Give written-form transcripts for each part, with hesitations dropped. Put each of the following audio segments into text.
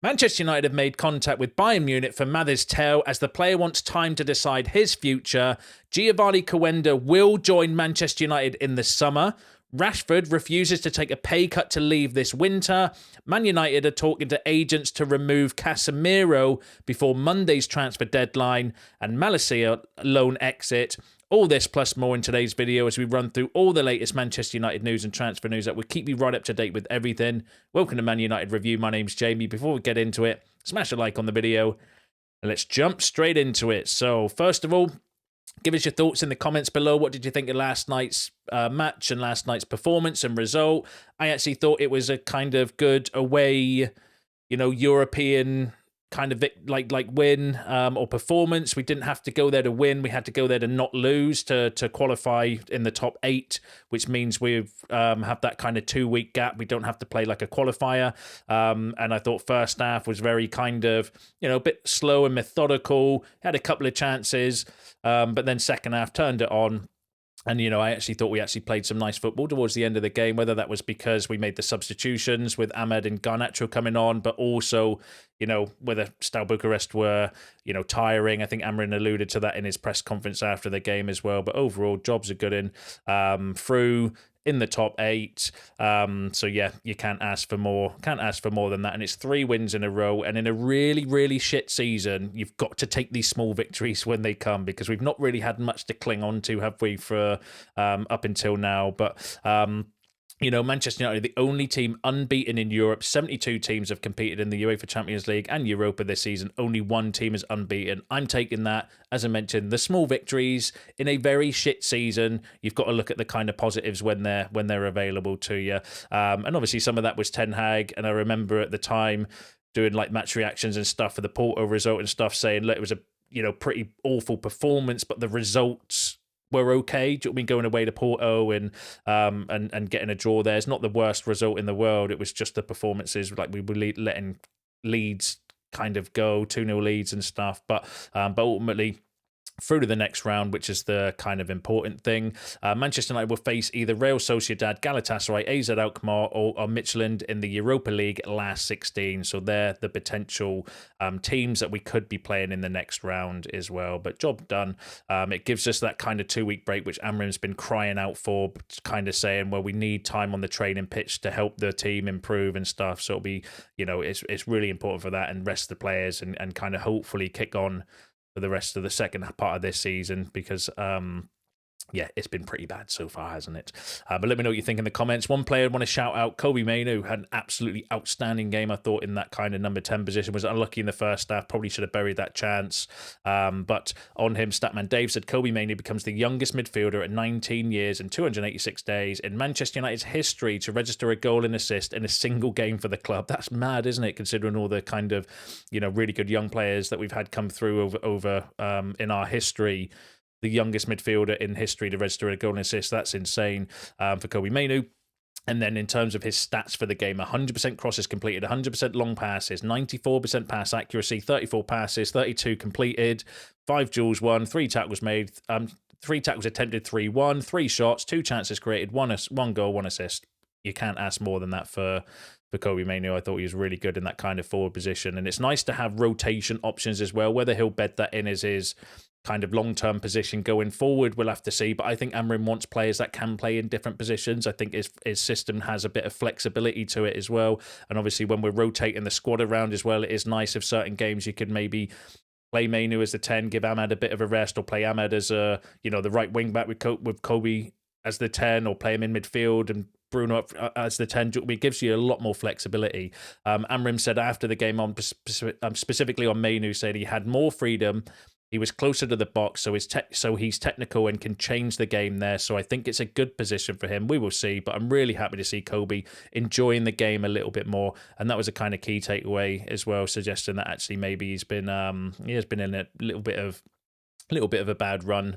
Manchester United have made contact with Bayern Munich for Mathys Tel as the player wants time to decide his future. Geovany Quenda will join Manchester United in the summer. Rashford refuses to take a pay cut to leave this winter. Man United are talking to agents to remove Casemiro before Monday's transfer deadline, and Malacia loan exit. All this plus more in today's video as we run through all the latest Manchester United news and transfer news that will keep you right up to date with everything. Welcome to Man United Review. My name's Jamie. Before we get into it, smash a like on the video and let's jump straight into it. So first of all, give us your thoughts in the comments below. What did you think of last night's match and last night's performance and result? I actually thought it was a kind of good away, European kind of win or performance. We didn't have to go there to win. We had to go there to not lose to qualify in the top 8, which means we have that kind of 2-week gap. We don't have to play like a qualifier. And I thought first half was very kind of, a bit slow and methodical. Had a couple of chances, but then second half turned it on. And, I actually thought we actually played some nice football towards the end of the game, whether that was because we made the substitutions with Ahmed and Garnacho coming on, but also, whether Steaua Bucharest were, tiring. I think Amrin alluded to that in his press conference after the game as well. But overall, jobs are good through in the top 8. So yeah, you can't ask for more. Can't ask for more than that. And it's 3 wins in a row. And in a really, really shit season, you've got to take these small victories when they come, because we've not really had much to cling on to, have we, for up until now. But Manchester United, the only team unbeaten in Europe. 72 teams have competed in the UEFA Champions League and Europa this season. Only 1 team is unbeaten. I'm taking that, as I mentioned, the small victories in a very shit season. You've got to look at the kind of positives when they're available to you. And obviously some of that was Ten Hag. And I remember at the time doing like match reactions and stuff for the Porto result and stuff, saying, look, it was a pretty awful performance, but the results were okay. Do you know what I mean? Going away to Porto and getting a draw there is not the worst result in the world. It was just the performances, like we were letting leads kind of go, 2-0 leads and stuff. But ultimately, through to the next round, which is the kind of important thing. Manchester United will face either Real Sociedad, Galatasaray, AZ Alkmaar or Midtjylland in the Europa League last 16. So they're the potential teams that we could be playing in the next round as well. But job done. It gives us that kind of 2-week break, which Amrin's been crying out for, kind of saying, well, we need time on the training pitch to help the team improve and stuff. So it'll be, it's really important for that and rest the players and kind of hopefully kick on for the rest of the second part of this season, because it's been pretty bad so far, hasn't it? But let me know what you think in the comments. One player I want to shout out, Kobbie Mainoo, had an absolutely outstanding game, I thought, in that kind of number 10 position. Was unlucky in the first half, probably should have buried that chance. But on him, Statman Dave said Kobbie Mainoo becomes the youngest midfielder at 19 years and 286 days in Manchester United's history to register a goal and assist in a single game for the club. That's mad, isn't it, considering all the kind of, really good young players that we've had come through over in our history. The youngest midfielder in history to register a goal and assist. That's insane for Kobbie Mainoo. And then in terms of his stats for the game, 100% crosses completed, 100% long passes, 94% pass accuracy, 34 passes, 32 completed, 5 duels won, 3 tackles made, 3 tackles attempted, 3 won, 3 shots, 2 chances created, 1 goal, 1 assist. You can't ask more than that for Kobbie Mainoo. I thought he was really good in that kind of forward position. And it's nice to have rotation options as well. Whether he'll bed that in as his kind of long-term position going forward, we'll have to see. But I think Amrin wants players that can play in different positions. I think his system has a bit of flexibility to it as well. And obviously when we're rotating the squad around as well, it is nice if certain games you could maybe play Mainoo as the 10, give Ahmed a bit of a rest, or play Ahmed as the right wing back with Kobbie as the 10, or play him in midfield and Bruno up as the 10. It gives you a lot more flexibility. Amrin said after the game, specifically on Mainoo, said he had more freedom. He was closer to the box, so he's technical and can change the game there. So I think it's a good position for him. We will see, but I'm really happy to see Kobbie enjoying the game a little bit more, and that was a kind of key takeaway as well, suggesting that actually maybe he has been in a little bit of a bad run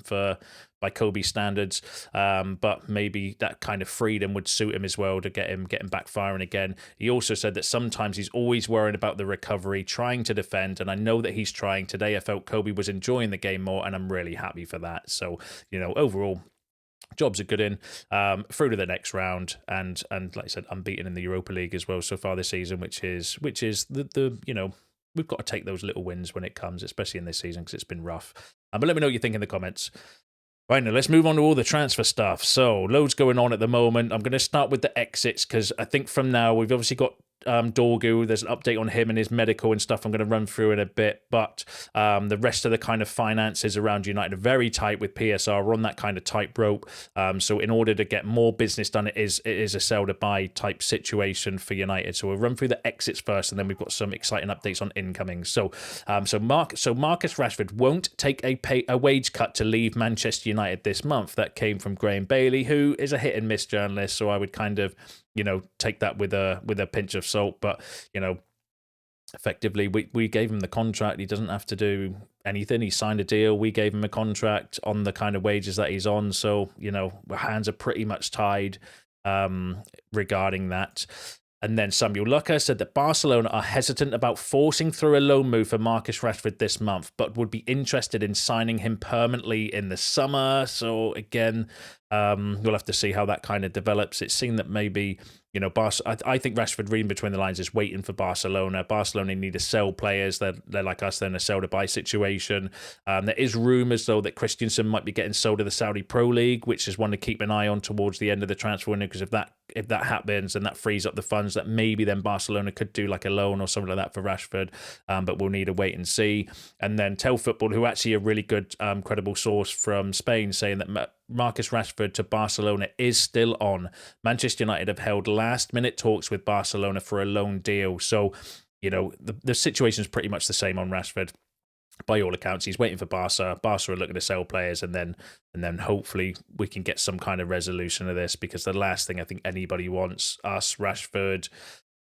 by Kobbie standards, but maybe that kind of freedom would suit him as well to get him back firing again. He also said that sometimes he's always worried about the recovery, trying to defend, and I know that he's trying. Today I felt Kobbie was enjoying the game more, and I'm really happy for that. So, overall, job's a good in, through to the next round, and like I said, unbeaten in the Europa League as well so far this season, which is the we've got to take those little wins when it comes, especially in this season because it's been rough. But let me know what you think in the comments. Right, now let's move on to all the transfer stuff. So, loads going on at the moment. I'm going to start with the exits because I think from now we've obviously got Dorgu. There's an update on him and his medical and stuff I'm going to run through in a bit. But the rest of the kind of finances around United are very tight with PSR. We're on that kind of tightrope. So in order to get more business done, it is a sell to buy type situation for United. So we'll run through the exits first, and then we've got some exciting updates on incoming. So Marcus Rashford won't take a wage cut to leave Manchester United this month. That came from Graham Bailey, who is a hit and miss journalist. So I would kind of take that with a pinch of salt, but effectively we gave him the contract. He doesn't have to do anything. He signed a deal. We gave him a contract on the kind of wages that he's on. So our hands are pretty much tied regarding that. And then Samuel Lucker said that Barcelona are hesitant about forcing through a loan move for Marcus Rashford this month, but would be interested in signing him permanently in the summer. So again, we'll have to see how that kind of develops. It seemed that maybe, I think Rashford, reading between the lines, is waiting for Barcelona. Barcelona need to sell players. They're like us, they're in a sell to buy situation. There is rumours, though, that Christensen might be getting sold to the Saudi Pro League, which is one to keep an eye on towards the end of the transfer window, because if that happens and that frees up the funds, that maybe then Barcelona could do like a loan or something like that for Rashford. But we'll need to wait and see. And then Tel Football, who actually a really good, credible source from Spain, saying that Marcus Rashford to Barcelona is still on. Manchester United have held last-minute talks with Barcelona for a loan deal. So, the situation is pretty much the same on Rashford. By all accounts, he's waiting for Barca. Barca are looking to sell players, and then hopefully we can get some kind of resolution of this, because the last thing I think anybody wants, us, Rashford,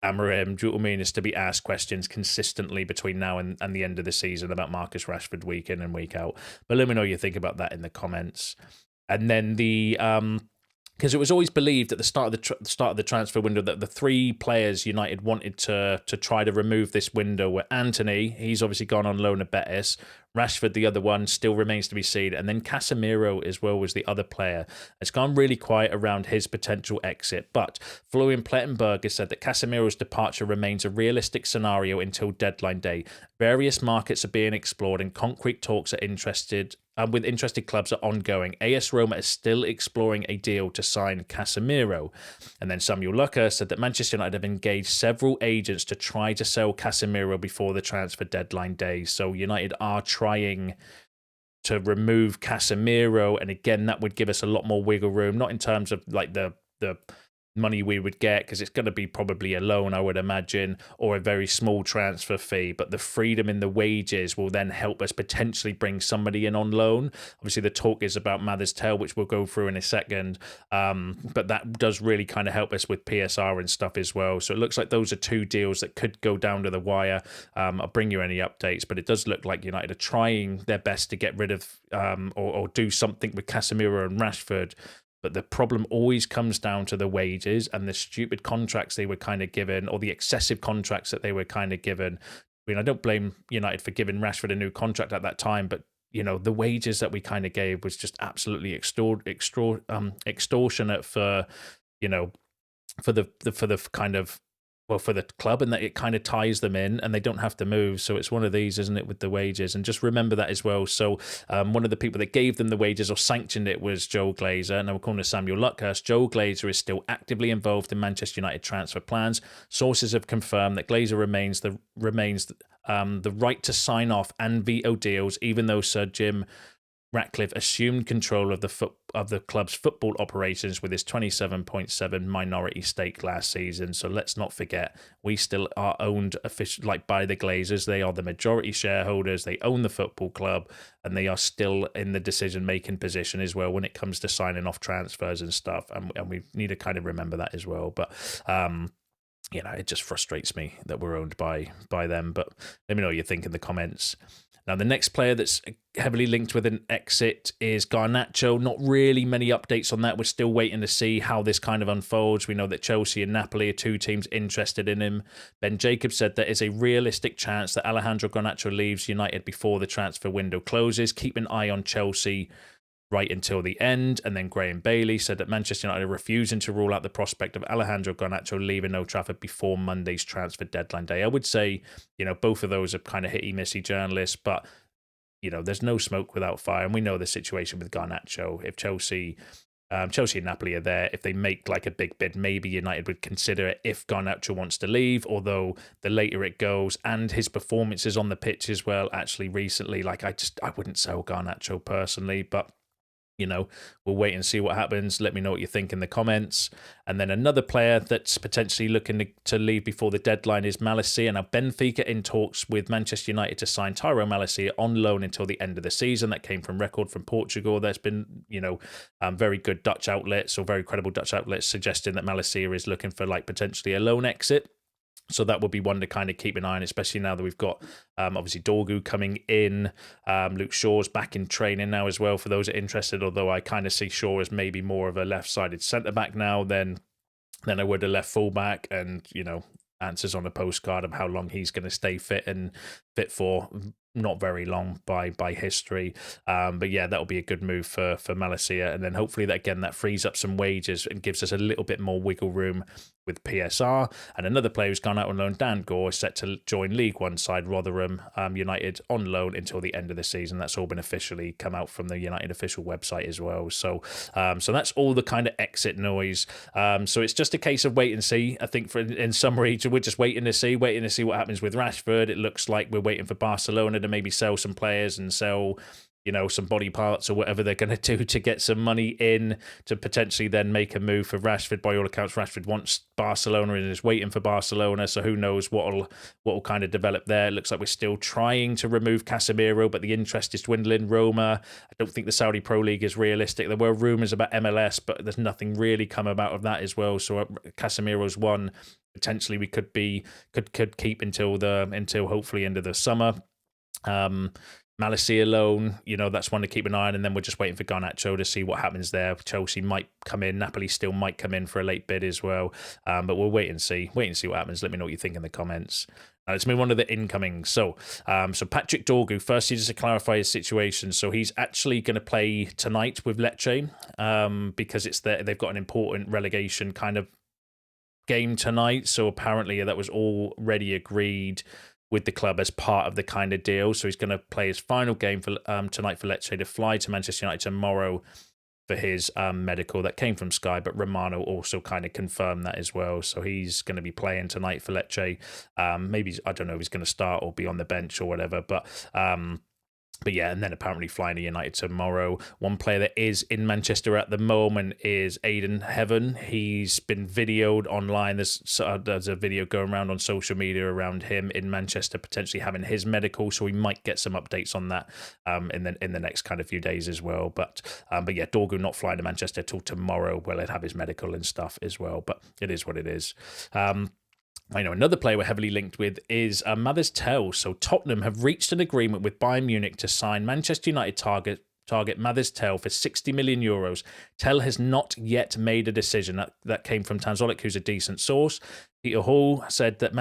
Amorim, do you know what I mean, is to be asked questions consistently between now and the end of the season about Marcus Rashford week in and week out. But let me know what you think about that in the comments. And then because it was always believed at the start of the transfer window that the three players United wanted to try to remove this window were Antony, he's obviously gone on loan at Betis. Rashford, the other one, still remains to be seen. And then Casemiro as well was the other player. It's gone really quiet around his potential exit. But Florian Plettenberg has said that Casemiro's departure remains a realistic scenario until deadline day. Various markets are being explored and concrete talks with interested clubs are ongoing. AS Roma is still exploring a deal to sign Casemiro. And then Samuel Lucker said that Manchester United have engaged several agents to try to sell Casemiro before the transfer deadline day. So United are trying to remove Casemiro, and again, that would give us a lot more wiggle room, not in terms of like the money we would get, because it's going to be probably a loan, I would imagine, or a very small transfer fee, but the freedom in the wages will then help us potentially bring somebody in on loan. Obviously the talk is about Mathys Tel, which we'll go through in a second, but that does really kind of help us with PSR and stuff as well. So it looks like those are two deals that could go down to the wire. I'll bring you any updates, but it does look like United are trying their best to get rid of or do something with Casemiro and Rashford. But the problem always comes down to the wages and the stupid contracts they were kind of given, or the excessive contracts that they were kind of given. I mean, I don't blame United for giving Rashford a new contract at that time, but the wages that we kind of gave was just absolutely extortionate for the kind of, well, for the club, and that it kind of ties them in and they don't have to move. So it's one of these, isn't it, with the wages? And just remember that as well. So one of the people that gave them the wages or sanctioned it was Joe Glazer. Now, according to Samuel Luckhurst, Joe Glazer is still actively involved in Manchester United transfer plans. Sources have confirmed that Glazer remains the right to sign off and veto deals, even though Sir Jim Ratcliffe assumed control of the club's football operations with his 27.7 minority stake last season. So let's not forget, we still are owned by the Glazers. They are the majority shareholders. They own the football club, and they are still in the decision-making position as well when it comes to signing off transfers and stuff. And we need to kind of remember that as well. But it just frustrates me that we're owned by them. But let me know what you think in the comments. Now, the next player that's heavily linked with an exit is Garnacho. Not really many updates on that. We're still waiting to see how this kind of unfolds. We know that Chelsea and Napoli are two teams interested in him. Ben Jacobs said there is a realistic chance that Alejandro Garnacho leaves United before the transfer window closes. Keep an eye on Chelsea right until the end. And then Graham Bailey said that Manchester United are refusing to rule out the prospect of Alejandro Garnacho leaving Old Trafford before Monday's transfer deadline day. I would say, both of those are kind of hitty-missy journalists, but, there's no smoke without fire. And we know the situation with Garnacho. If Chelsea and Napoli are there, if they make like a big bid, maybe United would consider it if Garnacho wants to leave, although the later it goes, and his performances on the pitch as well, actually recently, like I wouldn't sell Garnacho personally, but we'll wait and see what happens. Let me know what you think in the comments. And then another player that's potentially looking to leave before the deadline is Malacia. Now, Benfica in talks with Manchester United to sign Tyrell Malacia on loan until the end of the season. That came from Record from Portugal. There's been, very good Dutch outlets or very credible Dutch outlets suggesting that Malacia is looking for like potentially a loan exit. So that would be one to kind of keep an eye on, especially now that we've got obviously Dorgu coming in. Luke Shaw's back in training now as well for those that are interested, although I kind of see Shaw as maybe more of a left-sided centre-back now than I would a left full-back, and, answers on a postcard of how long he's going to stay fit for. Not very long by history. But yeah, that'll be a good move for Malacia. And then hopefully that frees up some wages and gives us a little bit more wiggle room with PSR. And another player who's gone out on loan, Dan Gore, is set to join League One side Rotherham United on loan until the end of the season. That's all been officially come out from the United official website as well. So that's all the kind of exit noise. So it's just a case of wait and see. I think in summary, we're just waiting to see what happens with Rashford. It looks like we're waiting for Barcelona to maybe sell some players and sell some body parts or whatever they're going to do to get some money in to potentially then make a move for Rashford. By all accounts, Rashford wants Barcelona and is waiting for Barcelona, so who knows what will kind of develop there. It looks like we're still trying to remove Casemiro, but the interest is dwindling. Roma, I don't think the Saudi Pro League is realistic. There were rumours about MLS, but there's nothing really come about of that as well. So Casemiro's one potentially we could keep until hopefully end of the summer. Malacia loan, that's one to keep an eye on, and then we're just waiting for Garnacho to see what happens there. Chelsea might come in, Napoli still might come in for a late bid as well, but we'll wait and see what happens. Let me know what you think in the comments. Let's move on to the incoming. So Patrick Dorgu, firstly, just to clarify his situation. So he's actually going to play tonight with Lecce because they've got an important relegation kind of game tonight. So apparently that was already agreed with the club as part of the kind of deal. So he's going to play his final game for tonight for Lecce to fly to Manchester United tomorrow for his medical. That came from Sky, but Romano also kind of confirmed that as well. So he's going to be playing tonight for Lecce. Maybe, I don't know if he's going to start or be on the bench or whatever, but yeah, and then apparently flying to United tomorrow. One player that is in Manchester at the moment is Aidan Heaven. He's been videoed online. There's a video going around on social media around him in Manchester potentially having his medical, so we might get some updates on that in the next kind of few days as well. But yeah, Dorgu not flying to Manchester till tomorrow. Well, he'll have his medical and stuff as well, but it is what it is. I know another player we're heavily linked with is Mathys Tel. So Tottenham have reached an agreement with Bayern Munich to sign Manchester United target Mathys Tel for 60 million euros. Tel has not yet made a decision. That came from Tanzolik, who's a decent source. Peter Hall said that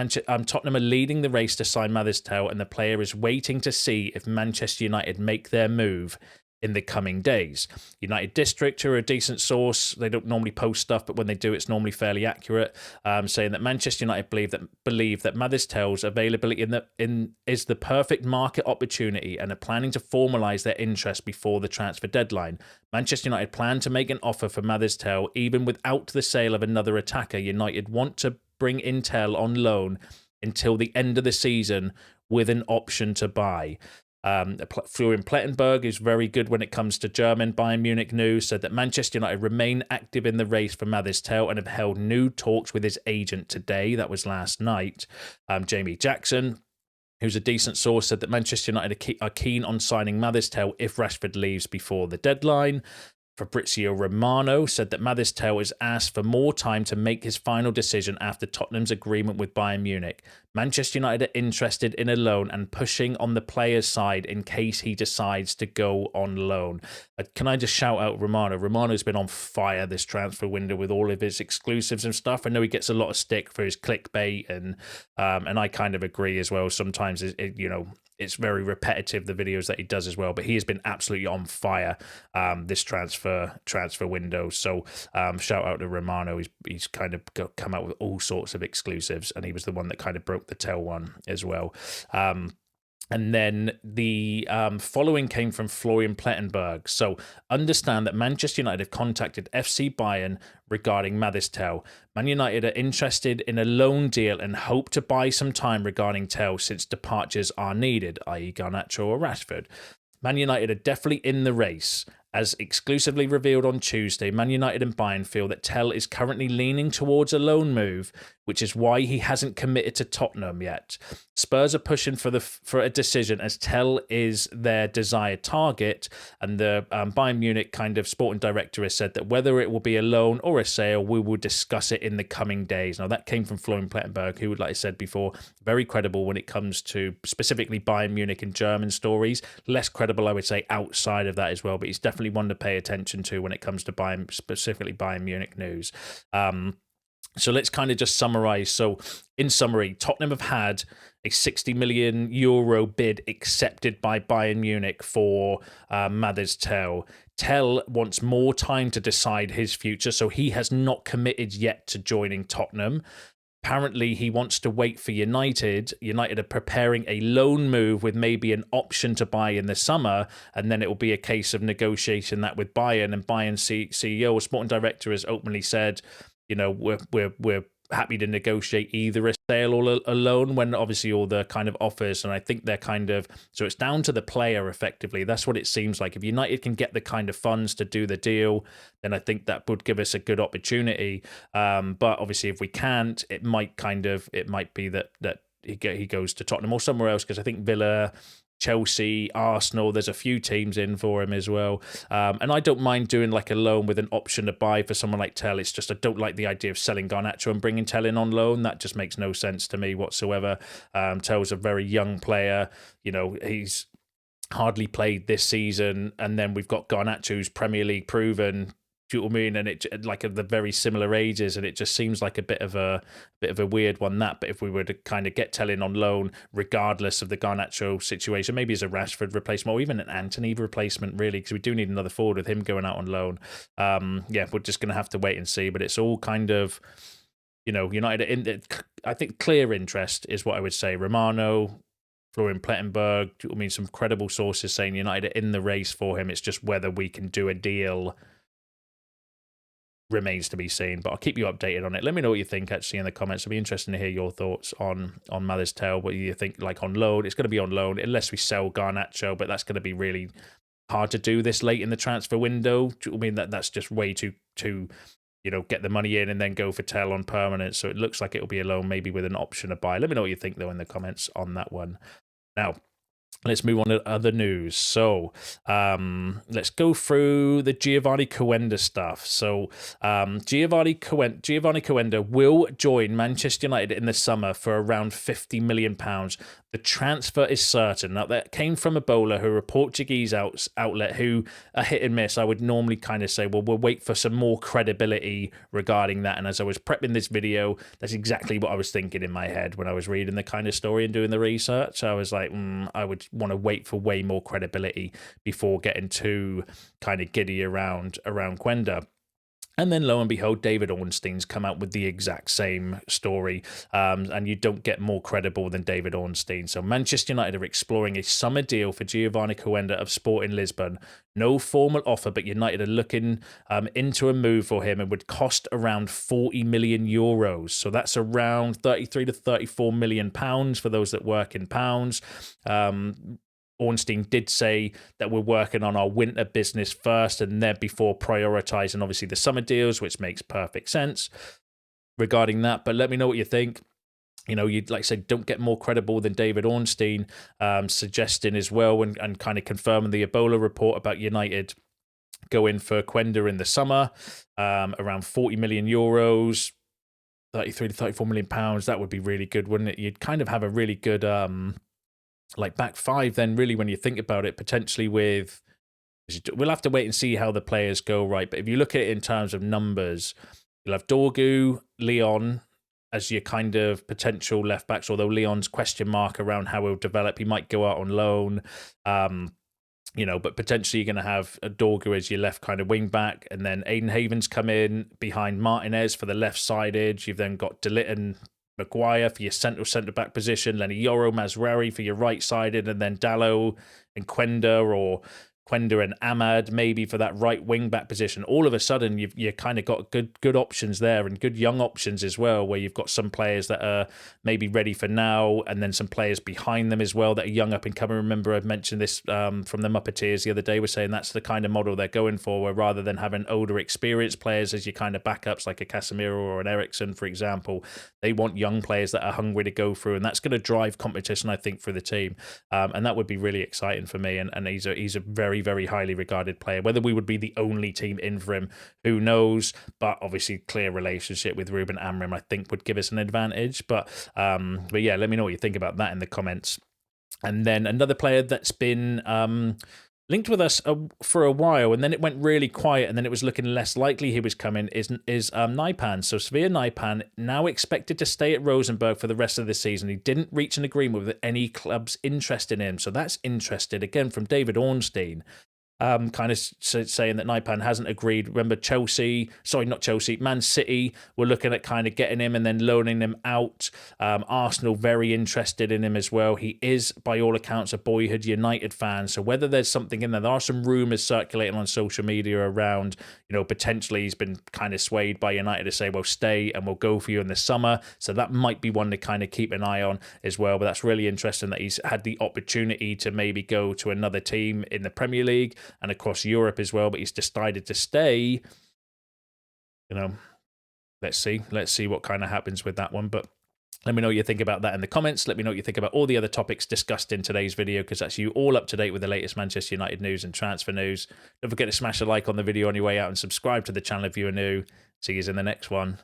Tottenham are leading the race to sign Mathys Tel, and the player is waiting to see if Manchester United make their move in the coming days. United District, who are a decent source, they don't normally post stuff, but when they do, it's normally fairly accurate, saying that Manchester United believe that Mathys Tel's availability is the perfect market opportunity and are planning to formalise their interest before the transfer deadline. Manchester United plan to make an offer for Mathys Tel even without the sale of another attacker. United want to bring in Tel on loan until the end of the season with an option to buy. Florian Plettenberg is very good when it comes to German Bayern Munich news, said that Manchester United remain active in the race for Mathys Tel and have held new talks with his agent today. That was last night. Jamie Jackson, who's a decent source, said that Manchester United are keen on signing Mathys Tel if Rashford leaves before the deadline. Fabrizio Romano said that Mathys Tel is asked for more time to make his final decision after Tottenham's agreement with Bayern Munich. Manchester United are interested in a loan and pushing on the player's side in case he decides to go on loan. Can I just shout out Romano? Romano's been on fire this transfer window with all of his exclusives and stuff. I know he gets a lot of stick for his clickbait, and I kind of agree as well. Sometimes it's very repetitive, the videos that he does as well. But he has been absolutely on fire this transfer window. So shout out to Romano. He's kind of come out with all sorts of exclusives, and he was the one that kind of broke the Tel one as well. And then the following came from Florian Plettenberg. So understand that Manchester United have contacted FC Bayern regarding Mathys Tel. Man United are interested in a loan deal and hope to buy some time regarding Tel since departures are needed, i.e. Garnacho or Rashford. Man United are definitely in the race. As exclusively revealed on Tuesday, Man United and Bayern feel that Tel is currently leaning towards a loan move, which is why he hasn't committed to Tottenham yet. Spurs are pushing for a decision as Tel is their desired target, and the Bayern Munich kind of sporting director has said that whether it will be a loan or a sale, we will discuss it in the coming days. Now, that came from Florian Plettenberg, who, like I said before, very credible when it comes to specifically Bayern Munich and German stories. Less credible, I would say, outside of that as well, but he's definitely one to pay attention to when it comes to Bayern, specifically Bayern Munich news. So let's kind of just summarize. So in summary, Tottenham have had a 60 million euro bid accepted by Bayern Munich for Mathys Tel. Tel wants more time to decide his future, so he has not committed yet to joining Tottenham. Apparently, he wants to wait for United. United are preparing a loan move with maybe an option to buy in the summer, and then it will be a case of negotiating that with Bayern. And Bayern CEO or sporting director has openly said, you know, we're happy to negotiate either a sale or a loan when obviously all the kind of offers. And I think they're kind of, so it's down to the player effectively. That's what it seems like. If United can get the kind of funds to do the deal, then I think that would give us a good opportunity. But obviously if we can't, it might be that he goes to Tottenham or somewhere else, because I think Villa, Chelsea, Arsenal, there's a few teams in for him as well. And I don't mind doing like a loan with an option to buy for someone like Tel. It's just I don't like the idea of selling Garnacho and bringing Tel in on loan. That just makes no sense to me whatsoever. Tel's a very young player. You know, he's hardly played this season. And then we've got Garnacho, who's Premier League proven. Do you know what I mean? And it like at the very similar ages, and it just seems like a bit of a weird one. But if we were to kind of get Tel in on loan, regardless of the Garnacho situation, maybe as a Rashford replacement or even an Antony replacement, really, because we do need another forward with him going out on loan. We're just going to have to wait and see. But it's all kind of, you know, United. I think clear interest is what I would say. Romano, Florian Plettenberg. I mean, some credible sources saying United are in the race for him. It's just whether we can do a deal remains to be seen, but I'll keep you updated on it. Let me know what you think actually in the comments. It'll be interesting to hear your thoughts on Mathys Tel. What you think, like on loan? It's going to be on loan unless we sell Garnacho, but that's going to be really hard to do this late in the transfer window. I mean, that's just way too you know, get the money in and then go for Tel on permanent. So it looks like it'll be a loan, maybe with an option to buy. Let me know what you think though in the comments on that one. Now, let's move on to other news. So let's go through the Geovany Quenda stuff. So Geovany Quenda will join Manchester United in the summer for around £50 million. The transfer is certain. Now, that came from a bowler who are a Portuguese outlet who are hit and miss. I would normally kind of say, well, we'll wait for some more credibility regarding that. And as I was prepping this video, that's exactly what I was thinking in my head when I was reading the kind of story and doing the research. I was like, I would want to wait for way more credibility before getting too kind of giddy around Quenda. And then lo and behold, David Ornstein's come out with the exact same story, and you don't get more credible than David Ornstein. So Manchester United are exploring a summer deal for Geovany Quenda of Sporting Lisbon. No formal offer, but United are looking into a move for him and would cost around 40 million euros. So that's around 33 to 34 million pounds for those that work in pounds. Ornstein did say that we're working on our winter business first and then before prioritising, obviously, the summer deals, which makes perfect sense regarding that. But let me know what you think. You know, you'd like I said, don't get more credible than David Ornstein, suggesting as well and kind of confirming the Ebola report about United going for Quenda in the summer, around 40 million euros, 33 to 34 million pounds. That would be really good, wouldn't it? You'd kind of have a really good like back five then, really, when you think about it, potentially with, we'll have to wait and see how the players go, right? But if you look at it in terms of numbers, you'll have Dorgu, Leon, as your kind of potential left backs, although Leon's question mark around how he'll develop. He might go out on loan. You know, but potentially you're going to have Dorgu as your left kind of wing back, and then Aiden Havens come in behind Martinez for the left-sided. You've then got De Ligt and Maguire for your centre-back position, Lenny Yoro, Mazraoui for your right-sided, and then Dalot and Quenda, or Quenda and Ahmad maybe for that right wing back position. All of a sudden, you kind of got good options there, and good young options as well, where you've got some players that are maybe ready for now, and then some players behind them as well that are young up and coming. Remember, I've mentioned this from the Muppeteers the other day. We're saying that's the kind of model they're going for, where rather than having older, experienced players as your kind of backups, like a Casemiro or an Eriksen, for example, they want young players that are hungry to go through, and that's going to drive competition, I think, for the team, and that would be really exciting for me. And he's a very, very highly regarded player. Whether we would be the only team in for him, who knows? But obviously, clear relationship with Ruben Amorim, I think, would give us an advantage. But yeah, let me know what you think about that in the comments. And then another player that's been linked with us for a while, and then it went really quiet, and then it was looking less likely he was coming, is Naipan. So Sevilla Naipan, now expected to stay at Rosenborg for the rest of the season. He didn't reach an agreement with any clubs interested in him. So that's interested, again, from David Ornstein. Kind of saying that Naipan hasn't agreed. Remember, Man City were looking at kind of getting him and then loaning him out. Arsenal very interested in him as well. He is, by all accounts, a boyhood United fan. So whether there's something in there are some rumours circulating on social media around, you know, potentially he's been kind of swayed by United to say, well, stay and we'll go for you in the summer. So that might be one to kind of keep an eye on as well. But that's really interesting that he's had the opportunity to maybe go to another team in the Premier League and across Europe as well, but he's decided to stay. You know, let's see what kind of happens with that one. But let me know what you think about that in the comments. Let me know what you think about all the other topics discussed in today's video, because that's you all up to date with the latest Manchester United news and transfer news. Don't forget to smash a like on the video on your way out and subscribe to the channel if you are new. See you in the next one.